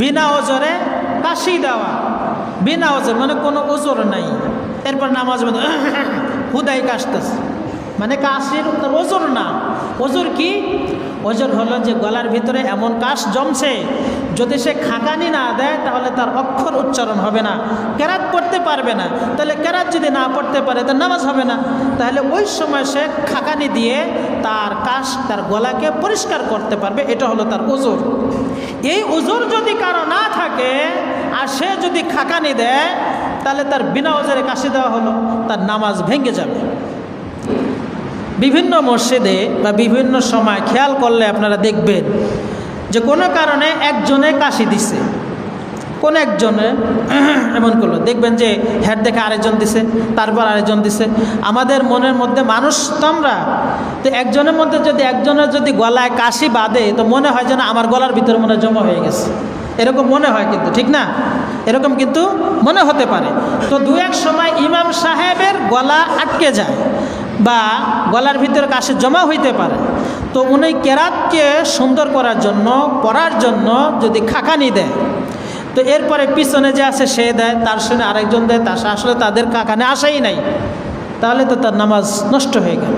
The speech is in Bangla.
বিনা ওজরে কাশি দেওয়া, বিনা ওজর মানে কোনো ওজর নাই, এরপর নামাজ মধ্যে হুদাই কাশতেছে, মানে কাশির ওজর না। ওজর কি? ওজর হলো যে গলার ভিতরে এমন কাশ জমছে, যদি সে খাকানি না দেয় তাহলে তার অক্ষর উচ্চারণ হবে না, কেরাত পড়তে পারবে না। তাহলে কেরাত যদি না পড়তে পারে তার নামাজ হবে না। তাহলে ওই সময় সে খাকানি দিয়ে তার কাশ, তার গলাকে পরিষ্কার করতে পারবে, এটা হলো তার ওজর। এই ওজর যদি কারো না থাকে আর সে যদি খাকানি দেয় তাহলে তার বিনা ওজরে কাশি দেওয়া হলো, তার নামাজ ভেঙে যাবে। বিভিন্ন মসজিদে বা বিভিন্ন সময় খেয়াল করলে আপনারা দেখবেন যে কোনো কারণে একজনে কাশি দিছে, কোন একজনে এমন করলো, দেখবেন যে হেড দেখে আরেকজন দিছে, তারপর আরেকজন দিছে। আমাদের মনের মধ্যে মানুষ তো আমরা, তো একজনের মধ্যে যদি একজনের যদি গলায় কাশি বাঁধে তো মনে হয় যেন আমার গলার ভিতরে মনে জমা হয়ে গেছে, এরকম মনে হয়, কিন্তু ঠিক না, এরকম কিন্তু মনে হতে পারে। তো দু এক সময় ইমাম সাহেবের গলা আটকে যায় বা গলার ভিতরে কাশি জমা হইতে পারে, তো উনি কেরাতকে সুন্দর করার জন্য, পড়ার জন্য যদি খাকানি দেয়, তো এরপরে পিছনে যে আছে সে দেয়, তার সঙ্গে আরেকজন দেয়, তার আসলে তাদের কাকানে আসাই নাই, তাহলে তো তার নামাজ নষ্ট হয়ে গেল।